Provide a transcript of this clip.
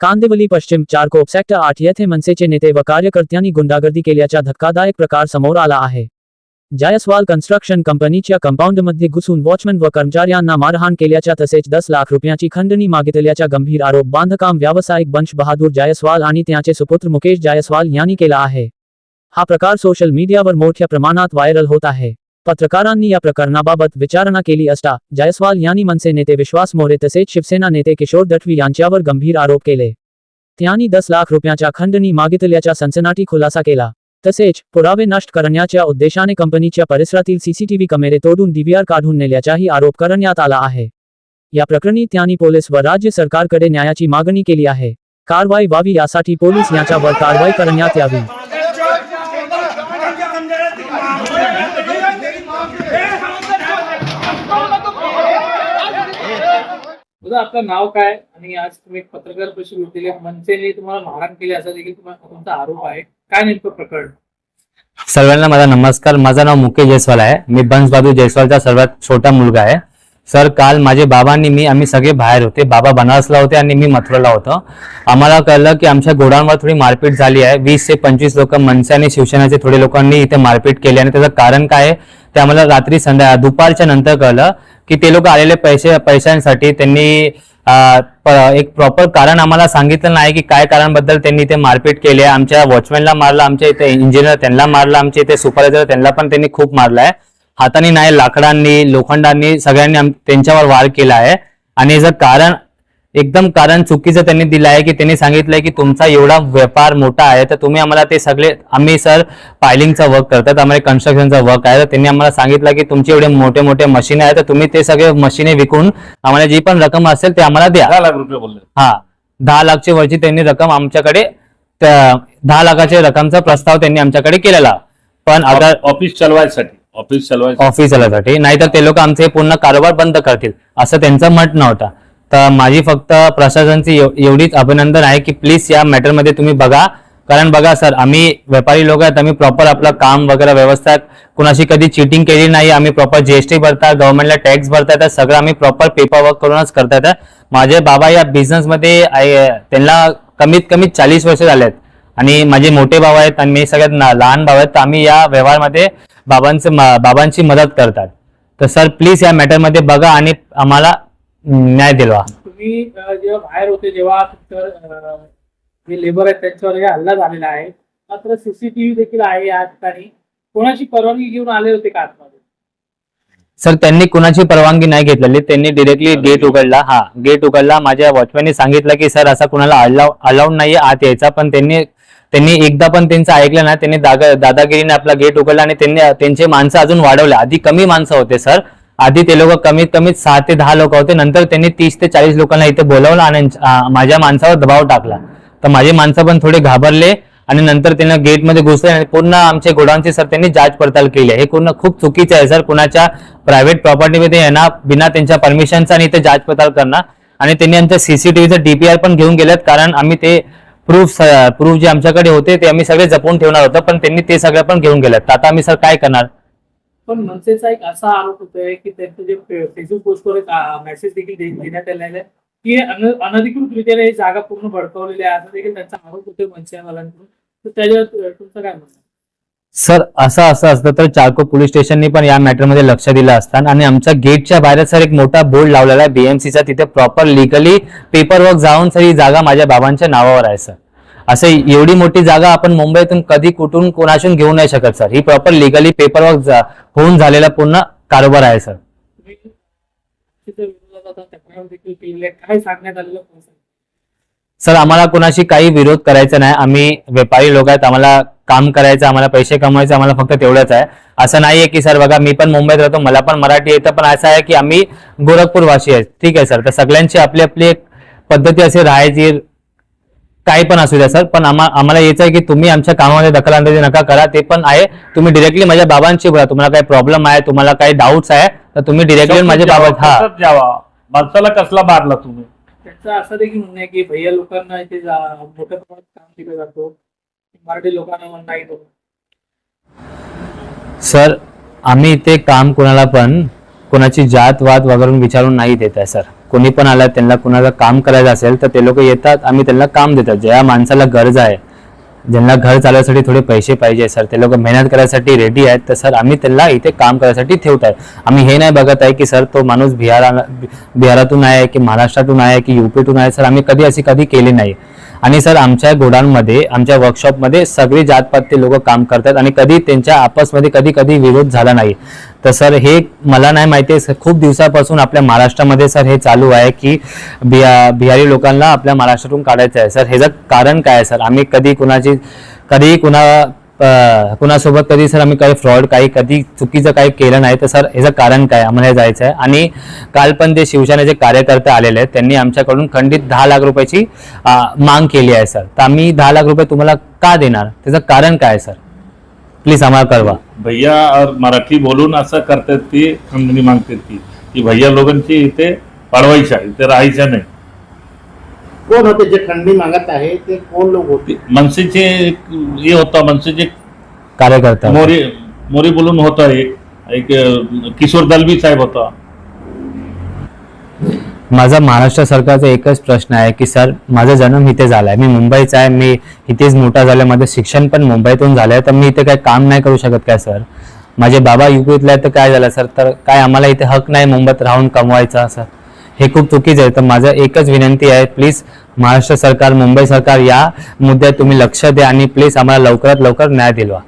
कांदिवली पश्चिम चारकोप सेक्टर 8 येथे मनसेचे नेते व कार्यकर्त्यांनी गुंडागर्दी केल्याचा धक्कादायक प्रकार समोर आला आहे। जायस्वाल कन्स्ट्रक्शन कंपनीच्या कंपाऊंडमध्ये घुसून वॉचमन व कर्मचाऱ्यांना मारहाण केल्याच्या तसेच 10 लाख रुपयांची खंडणी मागितल्याचा गंभीर आरोप बांधकाम व्यावसायिक बंश बहादूर जायस्वाल आणि त्यांचे सुपुत्र मुकेश जायस्वाल यांनी केला आहे। हा प्रकार सोशल मीडियावर मोठ्या प्रमाणात व्हायरल होत आहे। पत्रकारांनी या प्रकरणाबाबत विचारणा केली असता जायस्वाल यांनी मनसे नेते विश्वास मोरे तसेच शिवसेना नेते किशोर दटवी यांच्यावर गंभीर आरोप केले। त्यांनी 10 लाख रुपयांच्या खंडणी मागितल्याचा सनसनाटी खुलासा केला। तसेच पुरावे नष्ट करण्याच्या उद्देशाने कंपनीच्या परिसरातील सीसीटीव्ही कॅमेरे तोडून डीव्हीआर काढून नेल्याचाही आरोप करण्यात आला आहे। या प्रकरणी त्यांनी पोलीस व राज्य सरकारकडे न्यायाची मागणी केली आहे। कारवाई व्हावी यासाठी पोलीस यांच्यावर कारवाई करण्यात यावी। आपलं नाव काय आणि आज तुम्ही पत्रकार परिषद घेतली, मनसेने तुम्हाला मारहाण केली असा देखील तुमचा आरोप आहे, काय नेमकं प्रकरण? सर्वांना माझा नमस्कार। माझं नाव मुकेश जायस्वाल आहे। मी बंश बहादूर जायस्वालचा सर्वात छोटा मुलगा आहे। सर, काल माझे बाबांनी आम्ही सगळे बाहेर होते। बाबा बनारसला होते आणि मी मथुराला होतो। आम्हाला कळलं की आमच्या गोडाऊनवर थोडी मारपीट झाली आहे। 20 ते 25 लोक मनसे आणि शिवसेनेचे थोडे लोकांनी इथे मारपीट केली आणि त्याचं कारण काय आहे ते आम्हाला रात्री दुपारच्या नंतर कळलं की ते लोक आलेले पैशांसाठी त्यांनी एक प्रॉपर कारण आम्हाला सांगितलं नाही की काय कारणबद्दल त्यांनी ते मारपीट केली आहे। आमच्या वॉचमॅनला मारलं, आमच्या इथे इंजिनियर त्यांना मारलं, आमच्या इथे सुपरवायझर त्यांना पण त्यांनी खूप मारलाय। हाताने नाही, लाकडांनी, लोखंडांनी सगळ्यांनी त्यांच्यावर वार केला आहे। आणि याचं कारण एकदम कारण चुकीचं त्यांनी दिलं आहे की त्यांनी सांगितलंय की तुमचा एवढा व्यापार मोठा आहे तर तुम्ही आम्हाला ते सगळे, आम्ही सर पायलिंगचा वर्क करतात, आम्हाला कन्स्ट्रक्शनचा वर्क आहे, तर त्यांनी आम्हाला सांगितलं की तुमचे एवढे मोठे मोठे मशीन आहे तर तुम्ही ते सगळे मशीने विकून आम्हाला जी पण रक्कम असेल ते आम्हाला द्या। 10 लाख रुपये बोलले। हा, 10 लाखची वरची त्यांनी रक्कम आमच्याकडे, 10 लाखाच्या रकमचा प्रस्ताव त्यांनी आमच्याकडे केलेला। पण अगर ऑफिस चालवायसाठी नाहीतर ते लोक आमचे पूर्ण कारोबार बंद करतील असं त्यांचं म्हणणं होतं। तर माझी फक्त प्रशासनाची एवढीच अभिनंदन आहे की प्लीज या मॅटरमध्ये तुम्ही बघा। कारण बघा सर, आम्ही व्यापारी लोक आहेत, आम्ही प्रॉपर आपलं काम वगैरे व्यवस्थित, कुणाशी कधी चिटिंग केली नाही। आम्ही प्रॉपर जीएसटी भरतात, गव्हर्नमेंटला टॅक्स भरतात, सगळं आम्ही प्रॉपर पेपर वर्क करूनच करतात। माझे बाबा या बिझनेसमध्ये त्यांना कमीत कमी 40 वर्ष झालेत आणि माझे मोठे भाऊ आहेत आणि मी सगळ्यात लहान भाऊ आहेत। तर आम्ही या व्यवहारामध्ये बाबांची मदत करतात। तर सर प्लीज या मॅटरमध्ये बघा आणि आम्हाला न्याय दिलवा। तुम्ही जेव्हा बाहेर होते जेव्हा जे लेबर आहेत त्यांच्यावर हल्ला झालेला आहे, मात्र सीसीटीव्ही देखील आहे या ठिकाणी, कोणाची परवानगी घेऊन आले होते का आतमध्ये? सर, त्यांनी कुणाची परवानगी नाही घेतलेली, त्यांनी डिरेक्टली गेट उघडला। हा, गेट उघडला। माझ्या वॉचमॅनने सांगितलं की सर असं कुणाला अलाउड नाहीये आत यायचा, पण त्यांनी एकदा पण त्यांचं ऐकलं नाही। त्यांनी दादागिरीने आपला गेट उघडला आणि त्यांचे माणसं अजून वाढवले। आधी कमी माणसं होते सर, आधी ते लोक कमीत कमी 6 ते 10 लोक होते, नंतर त्यांनी 30 ते 40 लोकांना इथे बोलवलं आणि माझ्या माणसावर दबाव टाकला। तर माझे माणसं पण थोडे घाबरले आणि नंतर त्यांना गेटमध्ये घुसले आणि पूर्ण आमच्या गोडाऊनची सर त्यांनी जांच पडताळ केली आहे। हे खूप चुकीचं आहे सर, कुणाच्या प्रायव्हेट प्रॉपर्टीमध्ये येणार बिना त्यांच्या परमिशनचा आणि इथे जांच पडताळ करणार। आणि त्यांनी आमच्या सीसीटीव्हीचं डीपीआर पण घेऊन गेलेत, कारण आम्ही ते प्रूफ जे आमच्याकडे होते ते आम्ही सगळे जपून ठेवणार होतं, पण त्यांनी ते सगळं पण घेऊन गेलेत। तर आता आम्ही सर काय करणार? पण मनसेचा एक असा आरोप होतोय की त्यांचे जे फेसबुक पोस्टवर मेसेज देखील देण्यात आलेला आहे की अनधिकृतरित्या ही जागा पूर्ण भडकवलेली आहे, असा देखील त्यांचा आरोप होतोय मनसेवाल्यांकडून। तर त्याच्यावर तुमचं काय म्हणणं? सर, असं असतं तर चारकोप पोलीस स्टेशननी पण या मॅटरमध्ये लक्ष दिलं असतं आणि आमच्या गेटच्या बाहेर सर एक मोठा बोर्ड लावलेला आहे बीएमसीचा, तिथे प्रॉपर लिगली पेपर वर्क जाऊन सर ही जागा माझ्या बाबांच्या नावावर आहे सर। असं एवढी मोठी जागा आपण मुंबईतून कधी कुठून कोणाशून घेऊ नाही शकत सर। ही प्रॉपर लिगली पेपर वर्क होऊन झालेला पूर्ण कारोबार आहे सर। काय सांगण्यात आलेलं? सर, आम्हाला कोणाशी काही विरोध करायचा नाही। आम्ही व्यापारी लोक आहेत, आम्हाला काम करायचं, आम्हाला पैसे कमवायचे, आम्हाला फक्त तेवढंच आहे। असं नाहीये की सर बघा मी पण मुंबईत राहतो, मला पण मराठी येतं, पण असं आहे की आम्ही गोरखपूरवासी आहेत, ठीक आहे सर। तर सगळ्यांची आपली आपली एक पद्धती असे राहायची, काही पण असू द्या सर, पण आम्हाला यायचं आहे की तुम्ही आमच्या कामामध्ये दखलंदाजी नका करा। ते पण आहे, तुम्ही डिरेक्टली माझ्या बाबांशी बोला, तुम्हाला काही प्रॉब्लेम आहे, तुम्हाला काही डाऊट्स आहे तर तुम्ही डिरेक्टली माझ्या बाबा माणसाला कसला मारला तुम्ही? त्यांचं असं देखील म्हणणं आहे की भैया लोकांना इथे मोठ्या प्रमाणात काम केलं जातो, मराठी लोकांना नाही। सर, आम्ही इथे काम कोणाला पण कोणाची जात वाद वगैरे विचारून नाही देत आहे सर। कोणी पण आला त्यांना कुणाला काम करायचं असेल तर ते लोक येतात, आम्ही त्यांना काम देतात. ज्या माणसाला गरज आहे, ज्यांना घर चालवण्यासाठी थोडे पैसे पाहिजे सर, ते लोक मेहनत करायसाठी रेडी आहेत, तर सर आम्ही त्यांना इथे काम करायसाठी ठेवत आहे. आम्ही हे नाही बघत आहे की सर तो माणूस बिहारातून आहे की महाराष्ट्रातून आहे की यूपीतून आहे. सर आम्ही कधी केली नाही. आणि सर आमच्या गोडाऊनमध्ये, आमच्या वर्कशॉपमध्ये सगळे जातपातचे लोक काम करतात आणि कधी त्यांच्या आपसमध्ये कधी विरोध झाला नाही. तर सर हे मला नाही माहिती आहे, खूप दिवसापासून आपल्या महाराष्ट्रामध्ये सर हे चालू आहे की बिहारी लोकांना आपल्या महाराष्ट्रातून काढायचं आहे. सर ह्याचं कारण काय आहे सर? आम्ही कुणासोबत कधी सर आम्ही काही फ्रॉड कधी चुकीचं काही केलं नाही. तर सर ह्याचं कारण काय, आम्हाला हे जायचं आहे. आणि काल पण ते शिवसेनेचे कार्यकर्ते आलेले आहेत, त्यांनी आमच्याकडून खंडित 10 लाख रुपयाची मांग केली आहे सर. तर आम्ही 10 लाख रुपये तुम्हाला का देणार, त्याचं कारण काय सर? प्लीज आम्हाला कळवा. भैया और मराठी बोलून असं करतात ती खंडणी मागतात ती की भैया लोकांची इथे पळवायच्या, इथे राहायच्या नाही. कोण होते जे खंडणी मागत आहे, ते कोण लोक होते? मनसेचे हे होता, मनसेचे कार्यकर्ता मोरी बोलून होता एक किशोर दलवी साहेब होता. माझा महाराष्ट्र सरकारचा एकच प्रश्न आहे की सर माझा जन्म इथे झालाय, मी मुंबईचा आहे, मी इथेच मोठा झालाय, माझं शिक्षण पण मुंबईतून झालंय, तर मी इथे काय काम नाही करू शकत काय सर? माझे बाबा यूपीतले आहेत तर काय झालं सर? तर काय आम्हाला इथे हक नाही मुंबईत राहून कमवायचा सर? हे खूप चुकीचं आहे. तर माझं एकच विनंती आहे, प्लीज महाराष्ट्र सरकार, मुंबई सरकार या मुद्द्यात तुम्ही लक्ष द्या आणि प्लीज आम्हाला लवकरात लवकर न्याय दिलवा.